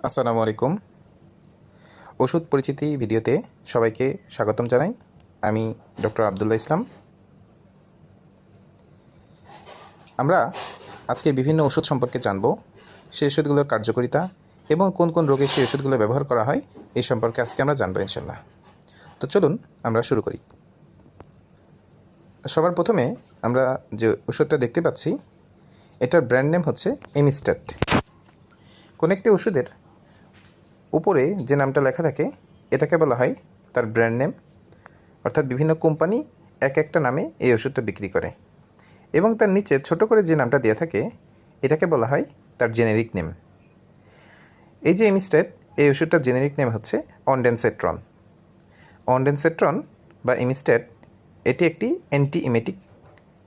আসসালামু আলাইকুম। ওষুধ পরিচিতি ভিডিওতে সবাইকে স্বাগতম জানাই। আমি ডক্টর আবদুল্লাহ ইসলাম। আমরা আজকে বিভিন্ন ওষুধ সম্পর্কে জানব, সেই ওষুধগুলোর কার্যকারিতা এবং কোন কোন রোগে সেই ওষুধগুলো ব্যবহার করা হয় এই সম্পর্কে আজকে আমরা জানবো ইনশাল্লাহ। তো চলুন আমরা শুরু করি। সবার প্রথমে আমরা যে ওষুধটা দেখতে পাচ্ছি এটার ব্র্যান্ড নেম হচ্ছে এমিস্ট্যাট। কোনো একটি ওষুধের উপরে যে নামটা লেখা থাকে এটাকে বলা হয় তার ব্র্যান্ড নেম, অর্থাৎ বিভিন্ন কোম্পানি এক একটা নামে এই ওষুধটা বিক্রি করে এবং তার নিচে ছোট করে যে নামটা দেওয়া থাকে এটাকে বলা হয় তার জেনেরিক নেম। এই যে এমিস্ট্যাট, এই ওষুধটার জেনেরিক নেম হচ্ছে অনডেনসেট্রন। অনডেনসেট্রন বা এমিস্ট্যাট এটি একটি অ্যান্টিএমেটিক।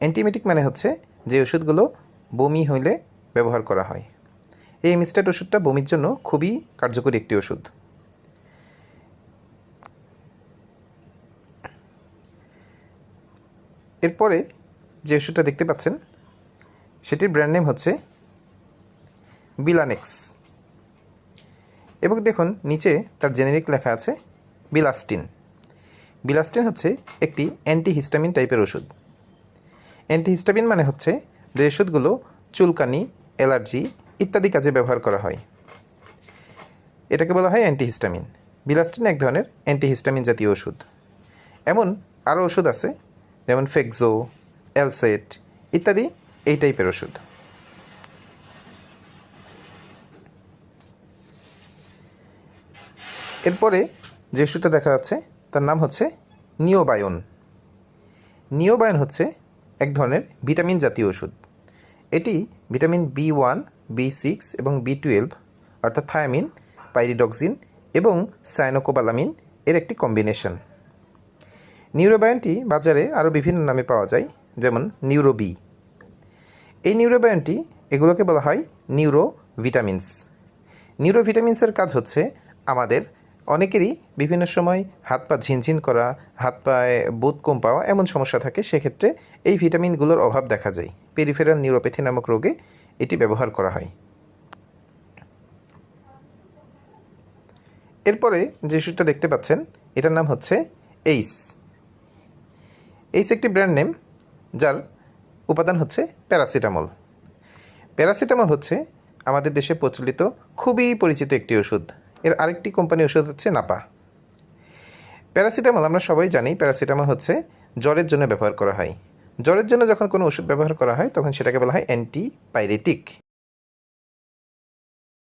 অ্যান্টিএমেটিক মানে হচ্ছে যে ওষুধগুলো বমি হইলে ব্যবহার করা হয়। এই এমিস্ট্যাট ওষুধটা বমির জন্য খুবই কার্যকরী একটি ওষুধ। এরপরে যে ওষুধটা দেখতে পাচ্ছেন সেটির ব্র্যান্ড নেম হচ্ছে বিলানেক্স এবং দেখুন নিচে তার জেনেরিক লেখা আছে বিলাস্টিন। বিলাস্টিন হচ্ছে একটি অ্যান্টিহিস্টামিন টাইপের ওষুধ। অ্যান্টিহিস্টামিন মানে হচ্ছে যে ওষুধগুলো চুলকানি, অ্যালার্জি ইত্যাদি কাজে ব্যবহার করা হয়, এটাকে বলা হয় অ্যান্টিহিস্টামিন। বিলাস্টিন এক ধরনের অ্যান্টিহিস্টামিন জাতীয় ওষুধ। এমন আরও ওষুধ আছে যেমন ফেক্সো, অ্যালসেট ইত্যাদি এই টাইপের ওষুধ। এরপরে যে ওষুধটা দেখা যাচ্ছে তার নাম হচ্ছে নিওবায়ন। নিওবায়ন হচ্ছে এক ধরনের ভিটামিন জাতীয় ওষুধ। এটি ভিটামিন B1, B6 এবং B12 অর্থাৎ থায়ামিন, পাইরিডক্সিন এবং সায়ানোকোবালামিন এর একটি কম্বিনেশন। নিউরোবায়নটি বাজারে আরও বিভিন্ন নামে পাওয়া যায়, যেমন নিউরোবি। এই নিউরোবায়নটি এগুলোকে বলা হয় নিউরোভিটামিনস। নিউরোভিটামিনসের কাজ হচ্ছে আমাদের অনেকেরই বিভিন্ন সময় হাত পা ঝিনঝিন করা, হাত পায়ে বোধ কম পাওয়া এমন সমস্যা থাকে, সেক্ষেত্রে এই ভিটামিনগুলোর অভাব দেখা যায়। পেরিফেরাল নিউরোপ্যাথি নামক রোগে এটি ব্যবহার করা হয়। এরপরে যে ওষুধটা দেখতে পাচ্ছেন এটার নাম হচ্ছে এইস। এইস একটি ব্র্যান্ড নেম যার উপাদান হচ্ছে প্যারাসিটামল। প্যারাসিটামল হচ্ছে আমাদের দেশে প্রচলিত খুবই পরিচিত একটি ওষুধ। এর আরেকটি কোম্পানি ওষুধ হচ্ছে নাপা। প্যারাসিটামল আমরা সবাই জানি, প্যারাসিটামল হচ্ছে জ্বরের জন্য ব্যবহার করা হয়। জ্বরের জন্য যখন কোনো ওষুধ ব্যবহার করা হয় তখন সেটাকে বলা হয় অ্যান্টিপাইরেটিক।